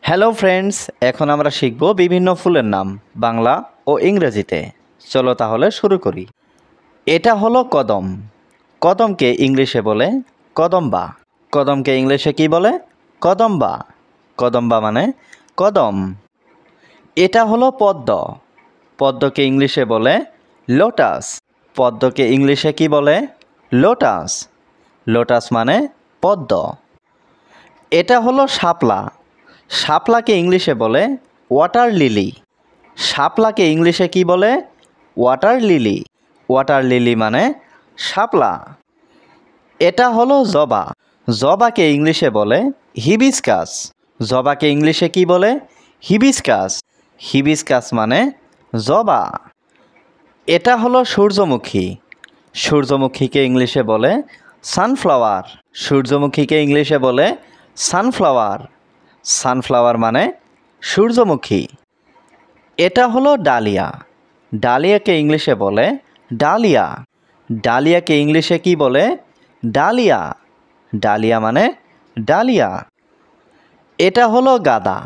Hello friends, এখন আমরা শিখব বিভিন্ন ফুলের নাম বাংলা ও ইংরেজিতে। চলো তাহলে শুরু করি। এটা হলো কদম। কদমকে ইংলিশে বলে কদম্বা। কদমকে ইংলিশে কি বলে? কদম্বা। কদম্বা মানে কদম। এটা হলো পদ্ম। পদ্মকে ইংলিশে বলে লোটাস। পদ্মকে ইংলিশে কি বলে? লোটাস। লোটাস মানে পদ্ম। এটা হলো শাপলা। শাপলাকে ইংলিশে বলে ওয়াটার লিলি। শাপলাকে ইংলিশে কি বলে? Water lily. ওয়াটার লিলি মানে শাপলা। এটা হলো জবা। জবাকে ইংলিশে বলে হিবিস্কাস। জবাকে ইংলিশে কি বলে? হিবিস্কাস। হিবিস্কাস মানে জবা। এটা হলো সূর্যমুখী। সূর্যমুখীকে ইংলিশে বলে সানফ্লাওয়ার। সূর্যমুখীকে ইংলিশে বলে সানফ্লাওয়ার। সানফ্লাওয়ার মানে সূর্যমুখী। এটা হলো ডালিয়া। ডালিয়াকে ইংলিশে বলে ডালিয়া। ডালিয়াকে ইংলিশে কি বলে? ডালিয়া। ডালিয়া মানে ডালিয়া। এটা হলো গাঁদা।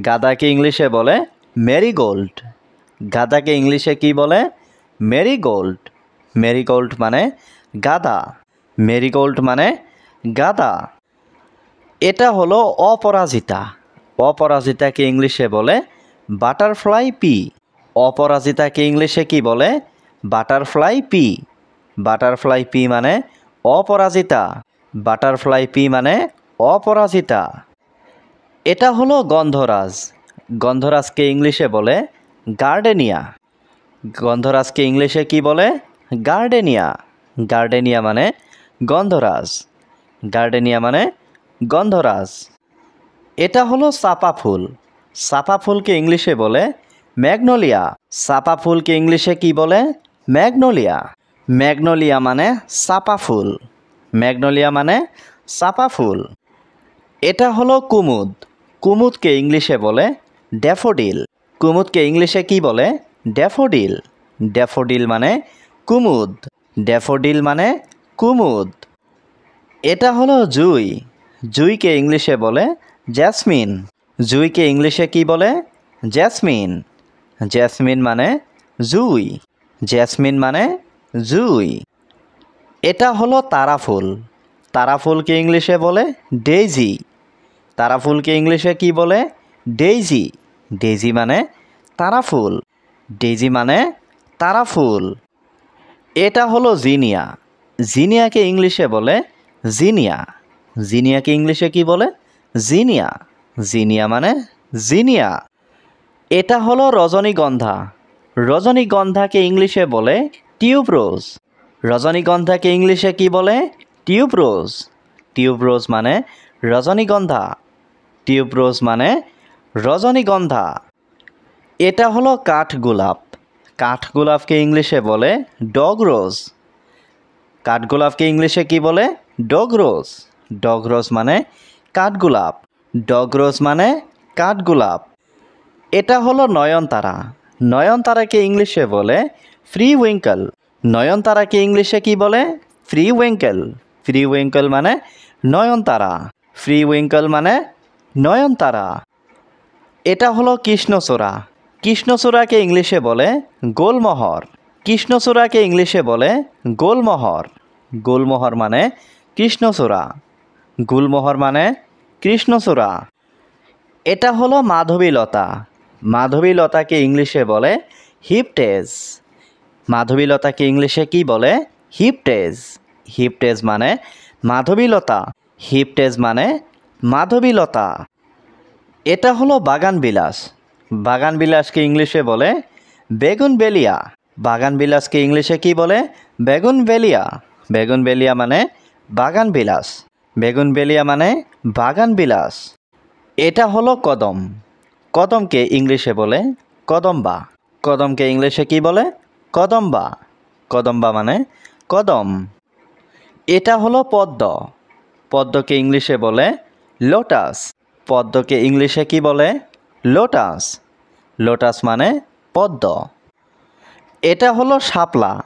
গাঁদাকে ইংলিশে বলে মেরিগোল্ড। গাঁদাকে ইংলিশে কি বলে? মেরিগোল্ড। মেরিগোল্ড মানে গাঁদা। মেরিগোল্ড মানে গাঁদা। এটা হলো অপরাজিতা। অপরাজিতাকে ইংলিশে বলে বাটারফ্লাই পি। অপরাজিতাকে ইংলিশে কি বলে? Butterfly P. বাটারফ্লাই পি মানে অপরাজিতা। বাটারফ্লাই পি মানে অপরাজিতা। এটা হলো গন্ধরাজ। গন্ধরাজকে ইংলিশে বলে গার্ডেনিয়া। গন্ধরাজকে ইংলিশে কি বলে? গার্ডেনিয়া। গার্ডেনিয়া মানে গন্ধরাজ। গার্ডেনিয়া মানে গন্ধরাজ। এটা হলো চাপা ফুল। চাপা ফুলকে ইংলিশে বলে ম্যাগনোলিয়া। চাপা ফুলকে ইংলিশে কি বলে? ম্যাগনোলিয়া। ম্যাগনোলিয়া মানে চাপা ফুল। ম্যাগনোলিয়া মানে চাপা ফুল। এটা হলো কুমুদ। কুমুদকে ইংলিশে বলে ড্যাফোডিল। কুমুদকে ইংলিশে কি বলে? ড্যাফোডিল। ড্যাফোডিল মানে কুমুদ। ড্যাফোডিল মানে কুমুদ। এটা হলো জুঁই। জুঁইকে ইংলিশে বলে জ্যাসমিন। জুঁইকে ইংলিশে কি বলে? জ্যাসমিন। জ্যাসমিন মানে জুঁই। জ্যাসমিন মানে জুঁই। এটা হলো তারা ফুল। তারা ফুলকে ইংলিশে বলে ডেইজি। তারা ফুলকে ইংলিশে কি বলে? ডেইজি। ডেইজি মানে তারা ফুল। ডেইজি মানে তারা ফুল। এটা হলো জিনিয়া। জিনিয়াকে ইংলিশে বলে জিনিয়া। জিনিয়াকে ইংলিশে কি বলে? জিনিয়া। জিনিয়া মানে জিনিয়া। এটা হলো রজনীগন্ধা। রজনীগন্ধাকে ইংলিশে বলে টিউবরোজ। রজনীগন্ধাকে ইংলিশে কি বলে? টিউবরোজ। টিউবরোজ মানে রজনীগন্ধা। টিউবরোজ মানে রজনীগন্ধা। এটা হলো কাঠগোলাপ। কাঠগোলাপকে ইংলিশে বলে ডগরোজ। কাঠগোলাপকে ইংলিশে কি বলে? ডগরোজ। ডগরোজ মানে কাঠগোলাপ। ডগরোজ মানে কাঠগোলাপ। এটা হলো নয়নতারা। নয়নতারাকে ইংলিশে বলে ফ্রি উইঙ্কেল। নয়নতারাকে ইংলিশে কি বলে? Free Winkel. ফ্রি উইঙ্কেল মানে নয়নতারা। ফ্রি উইঙ্কেল মানে নয়নতারা। এটা হলো কৃষ্ণচূড়া। কৃষ্ণচূড়াকে ইংলিশে বলে গোলমোহর। কৃষ্ণচূড়াকে ইংলিশে বলে গোলমোহর। গোলমোহর মানে কৃষ্ণচূড়া। গুলমোহর মানে কৃষ্ণচূড়া। এটা হলো মাধবীলতা। মাধবীলতাকে ইংলিশে বলে হিপটেজ। মাধবীলতাকে ইংলিশে কি বলে? হিপটেজ। হিপটেজ মানে মাধবীলতা। হিপটেজ মানে মাধবীলতা। এটা হলো বাগানবিলাস। বাগানবিলাসকে ইংলিশে বলে বেগুনবেলিয়া। বাগানবিলাসকে ইংলিশে কি বলে? বেগুনবেলিয়া। বেগুনবেলিয়া মানে বাগানবিলাস। বেগুনবেলিয়া মানে বাগানবিলাস। এটা হলো কদম। কদমকে ইংলিশে বলে কদম্বা। কদমকে ইংলিশে কি বলে? কদম্বা। কদম্বা মানে কদম। এটা হলো পদ্ম। পদ্মকে ইংলিশে বলে লোটাস। পদ্মকে ইংলিশে কি বলে? লোটাস। লোটাস মানে পদ্ম। এটা হলো শাপলা।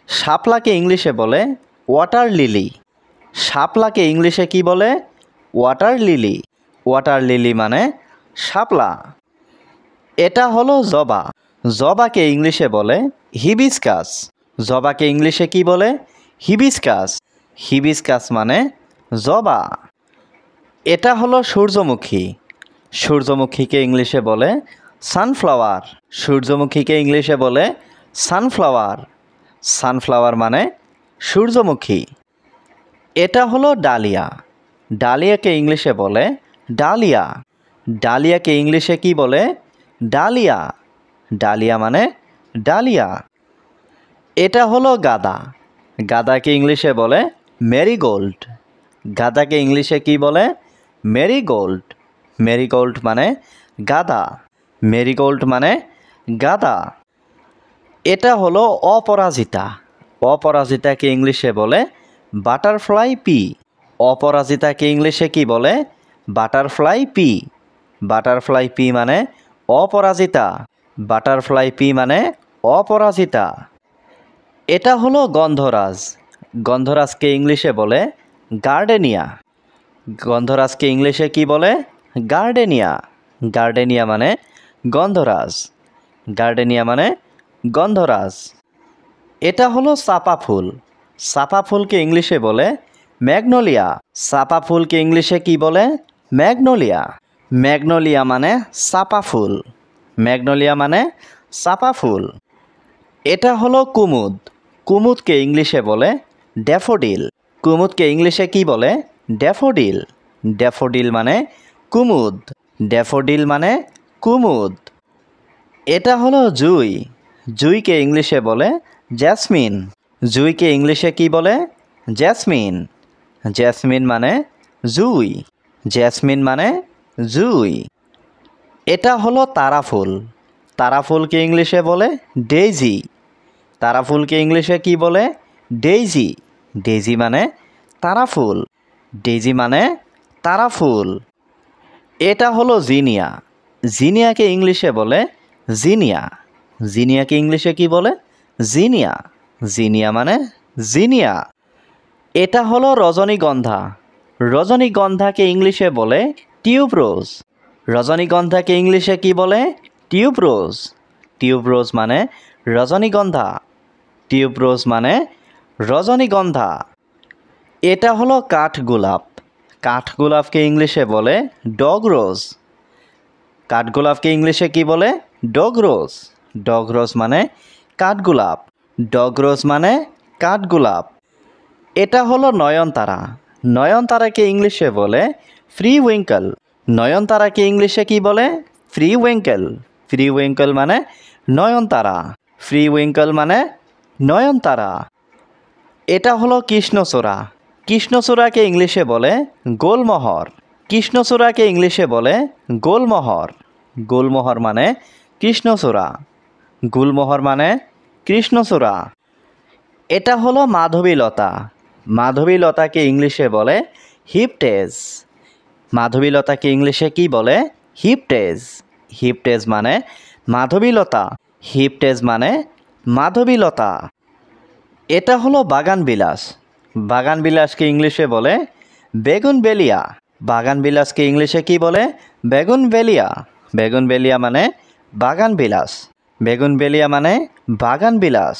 শাপলাকে ইংলিশে বলে ওয়াটার লিলি। শাপলাকে ইংলিশে কি বলে? Water lily. ওয়াটার লিলি মানে শাপলা। এটা হলো জবা। জবাকে ইংলিশে বলে হিবিস্কাস। জবাকে ইংলিশে কি বলে? হিবিস্কাস। হিবিস্কাস মানে জবা। এটা হলো সূর্যমুখী। সূর্যমুখীকে ইংলিশে বলে সানফ্লাওয়ার। সূর্যমুখীকে ইংলিশে বলে সানফ্লাওয়ার। সানফ্লাওয়ার মানে সূর্যমুখী। এটা হলো ডালিয়া। ডালিয়াকে ইংলিশে বলে ডালিয়া। ডালিয়াকে ইংলিশে কি বলে? ডালিয়া। ডালিয়া মানে ডালিয়া। এটা হলো গাঁদা। গাঁদাকে ইংলিশে বলে মেরিগোল্ড। গাঁদাকে ইংলিশে কি বলে? মেরিগোল্ড। মেরিগোল্ড মানে গাঁদা। মেরিগোল্ড মানে গাঁদা। এটা হলো অপরাজিতা। অপরাজিতাকে ইংলিশে বলে বাটারফ্লাই পি। অপরাজিতাকে ইংলিশে কি বলে? Butterfly P. বাটারফ্লাই পি মানে অপরাজিতা। বাটারফ্লাই পি মানে অপরাজিতা। এটা হলো গন্ধরাজ। গন্ধরাজকে ইংলিশে বলে গার্ডেনিয়া। গন্ধরাজকে ইংলিশে কি বলে? গার্ডেনিয়া। গার্ডেনিয়া মানে গন্ধরাজ। গার্ডেনিয়া মানে গন্ধরাজ। এটা হলো চাপা ফুল। চাপা ফুলকে ইংলিশে বলে ম্যাগনোলিয়া। চাপা ফুলকে ইংলিশে কি বলে? ম্যাগনোলিয়া। ম্যাগনোলিয়া মানে চাপা ফুল। ম্যাগনোলিয়া মানে চাপা ফুল। এটা হলো কুমুদ। কুমুদকে ইংলিশে বলে ড্যাফোডিল। কুমুদকে ইংলিশে কি বলে? ড্যাফোডিল। ড্যাফোডিল মানে কুমুদ। ড্যাফোডিল মানে কুমুদ। এটা হলো জুঁই। জুঁইকে ইংলিশে বলে জ্যাসমিন। জুঁইকে ইংলিশে কি বলে? জ্যাসমিন। জ্যাসমিন মানে জুঁই। জ্যাসমিন মানে জুঁই। এটা হলো তারা ফুল। তারা ফুলকে ইংলিশে বলে ডেইজি। তারা ফুলকে ইংলিশে কি বলে? ডেইজি। ডেইজি মানে তারা ফুল। ডেইজি মানে তারা ফুল। এটা হলো জিনিয়া। জিনিয়াকে ইংলিশে বলে জিনিয়া। জিনিয়াকে ইংলিশে কি বলে? জিনিয়া। জিনিয়া মানে জিনিয়া। এটা হলো রজনীগন্ধা। রজনীগন্ধাকে ইংলিশে বলে টিউবরোজ। রজনীগন্ধাকে ইংলিশে কি বলে? টিউবরোজ। টিউবরোজ মানে রজনীগন্ধা। টিউবরোজ মানে রজনীগন্ধা। এটা হলো কাঠগোলাপ। কাঠগোলাপকে ইংলিশে বলে ডগরোজ। কাঠগোলাপকে ইংলিশে কি বলে? ডগরোজ। ডগরোজ মানে কাঠগোলাপ। ডগরোজ মানে কাঠগোলাপ। এটা হলো নয়নতারা। নয়নতারাকে ইংলিশে বলে ফ্রি উইঙ্কেল। নয়নতারাকে ইংলিশে কি বলে? Free Winkel. ফ্রি উইঙ্কেল মানে নয়নতারা। ফ্রি উইঙ্কেল মানে নয়নতারা। এটা হলো কৃষ্ণচূড়া। কৃষ্ণচূড়াকে ইংলিশে বলে গোলমোহর। কৃষ্ণচূড়াকে ইংলিশে বলে গোলমোহর। গোলমোহর মানে কৃষ্ণচূড়া। গুলমোহর মানে কৃষ্ণচূড়া। এটা হলো মাধবীলতা। মাধবীলতাকে ইংলিশে বলে হিপটেজ। মাধবীলতাকে ইংলিশে কি বলে? হিপটেজ। হিপটেজ মানে মাধবীলতা। হিপটেজ মানে মাধবীলতা। এটা হলো বাগানবিলাস। বাগানবিলাসকে ইংলিশে বলে বেগুনবেলিয়া। বাগানবিলাসকে ইংলিশে কি বলে? বেগুনবেলিয়া। বেগুনবেলিয়া মানে বাগানবিলাস। বেগুনবেলিয়া মানে বাগানবিলাস।